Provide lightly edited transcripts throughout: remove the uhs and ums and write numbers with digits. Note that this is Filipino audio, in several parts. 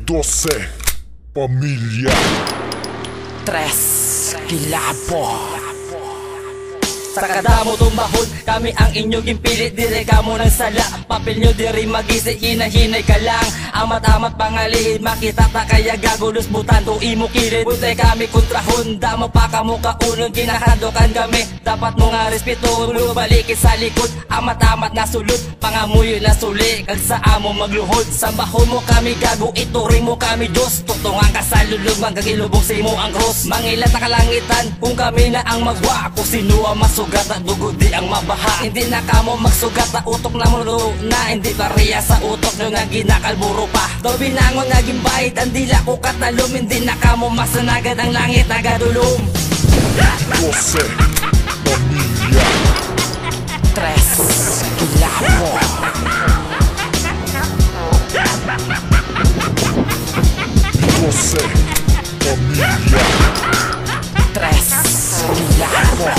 12 Pamilya 3 Kilabo. Sa kadamo tumbahon, kami ang inyong gimpilit. Dire ka mo ng sala, papel nyo diri magisi. Hinahinay ka lang, amat-amat pangalihid. Makita ta kaya gagulos butan to imo kilid. Buntay kami kontrahon, damo pa kamo kaunong. Kinakadokan kami, dapat mo nga respeto. Balikit sa likod, amat-amat na sulod. Pangamuyo na suli, kag sa amo magluhod. Sambahon mo kami gago, ituring mo kami Diyos. Tutungan ka sa lulog, magkakilubog sa imo ang cross. Mangilat na kalangitan, kung kami na ang magwa. Kung sino ang masugat at dugo di ang mabaha. Hindi na kamo magsugat na utok na mulo na. Hindi pareya sa utok nyo nga ginakalburo pa. Daw binangon naging bait, ang dila ko katalom. Hindi na kamo masanagad ang langit nagadulom. 12 Pamilya 3 Kilabo. 12 Pamilya 3 Kilabo.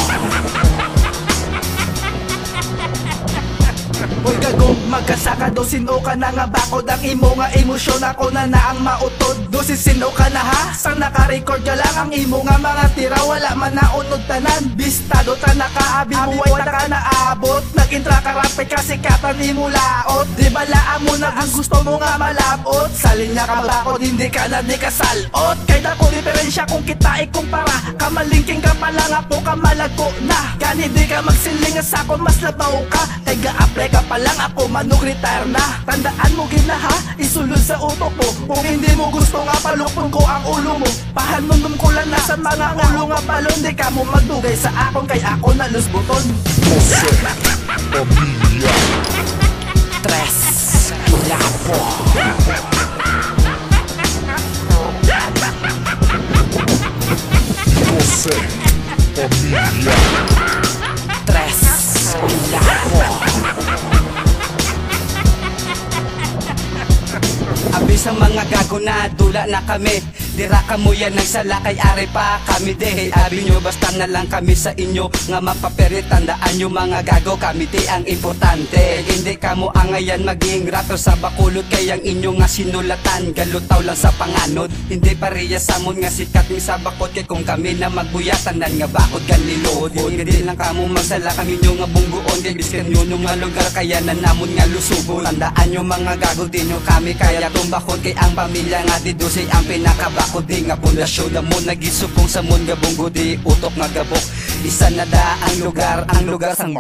Uy gagong magkasaka do sino ka na nga bakod. Ang imo nga emosyon ako na ang mautod. Do si sino ka na ha? Sang naka-record ka lang ang imo nga mga tira. Wala man naunod tanan. Bistado ta nakaabi mo ay taka naabot. Nag-intra ka rapid kasi katan imo laot. Di balaan mo na ang gusto mo nga malabot. Salin nga ka bakod hindi ka na di kasalot. Kay dako diferensya kung kita ikumpara. Kamalingking ka pa lang ako kamalago na. Gani di ka magsiling sa ako mas labaw ka. Kay ga-apply ka pa lang ako manug-retire na. Tandaan mo ginaha, isulod sa utok mo. Kung hindi mo gusto nga palukpon ko ang ulo mo. Pahanumdum ko lang na sa mga ulo nga balon. Di ka mo magdugay sa akon kay ako na lusbuton. 12 Pamilya 3 Kilabo. 12 Pamilya 3 Kilabo. Abis ang mga gago na dula na kami. Dira ka mo yan ng sala kay are pa kami de. Abi nyo basta na lang kami sa inyo nga mapaperit. Tandaan nyo mga gago kami di ang importante. Hindi ka mo angayan maging rapper sa bakulot. Kayang inyo nga sinulatan galutaw lang sa panganod. Hindi pareya sa mon nga sikat mi sa bakot. Kay kung kami na magbuyatan nan nga bakod ganilod. Hindi lang kamo magsala kami nyo nga bungguon. Kay biskan nyo nung nga lugar kaya na namon nga lusubon. Tandaan nyo mga gago di nyo kami kaya tumbakot. Kay ang pamilya nga di dosay ang pinakabakod. Ako di nga pundasyon na mo nagisupong sa mon gabunggo di utok nga gabok. Isa na da ang lugar sang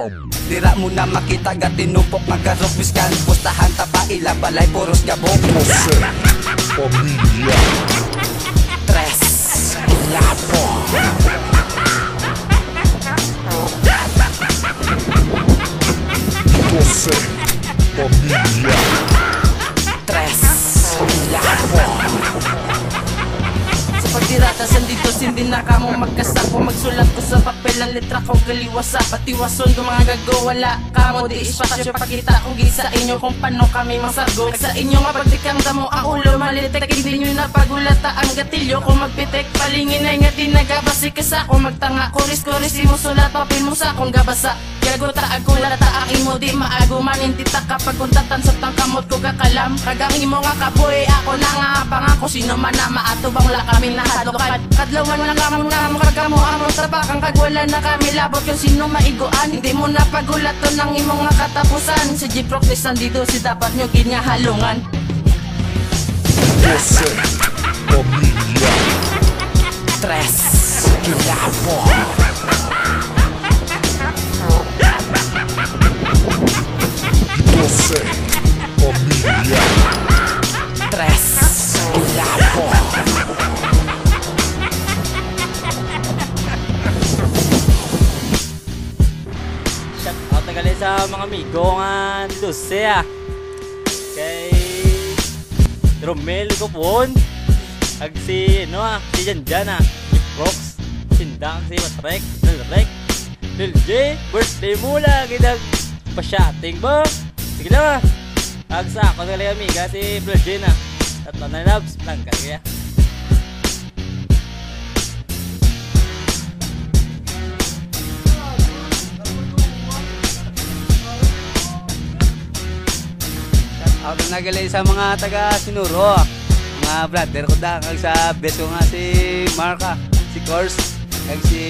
dira mo na makita ga tinupok magarok biskan pustahan tapa ila balay puros gabok. 12 Pamilya 3 Kilabo. 12 Pamilya 3 Kilabo. Pagdirata sa dito hindi na kamo magkasako. Magsulat ko sa papel ang letra ko galiwasa. Patiwason ko mga gago wala kamo di espasyo. Pakita kong gisa inyo kung paano kami masargo. Sa inyo nga pagdikang damo ang ulo malitek. Hindi nyo napagulata ang gatilyo. Kung magpitek palingin ay nga tinagabasi. Kasa ako magtanga koris-koris imo sulat papel mo sa akong gabasa. Gago taag ko lata ang imo di maago man. Hindi ta kapag kuntatan sa tangkamot ko kakalam. Kagang imo nga kaboy ako na nga pangako. Sino man na maatubang la kami na hadlokan. Kadlawan lang kamon nga mo kagamo among trabakang kagwala na kami labot yung sino maiguan. Hindi mo na pagulaton ng imong nga katapusan. Si G-Proc dito si dapat nyo ginahalungan. 12 Pamilya 3 Kilabo. 12 Pamilya 3 Kilabo. Shout out na gali sa mga amigo nga Dulce kay Romel Gopon ag si si Janjan si Prox Sindang si Matrek Nelrek Lil J birthday mo lang ginag pasyating ba sige lang ag sa ako gali amiga si Lil J na at nanabs lang kaya. Ako nagalay sa mga taga Sinuro. mga brother ko da kag sa best ko nga si Marka, si Kors, kag si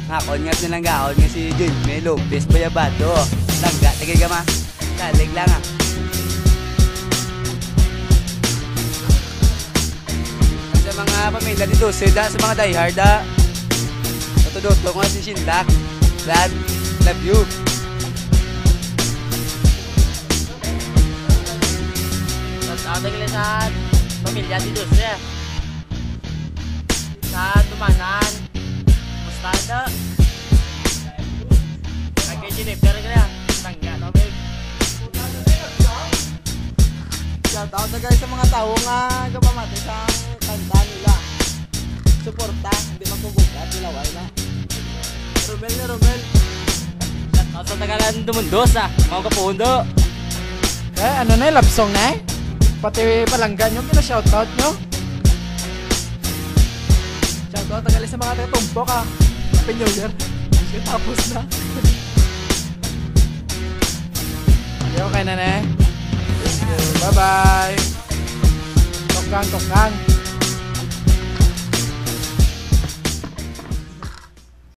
Hakon nga silang gaon nga si Jaime Lopez Bayabado. Langga, tagay ka ma. Talig lang ah. Sa mga pamilya dito, sila sa mga diehard ah. Patudoto nga si Shindak. Brad, love you. Ako tagalin sa pamilya dito siya. Sa Tumanan, Mustada. Kaya Jennifer kaya. Tangga, no, babe? Shout out na guys sa mga tao nga kapamati sa kanta nila. Suporta, hindi magkubugat, dilaway na. Romel na Romel. Ako sa tagalan dumundos mga kapundo. Ano na love song na Pati palanggan nyo, kina-shoutout nyo. Shoutout tagali sa mga taga-tumpok ha. Happy New Year. Kasi tapos na. Okay na. Bye-bye. Tokang.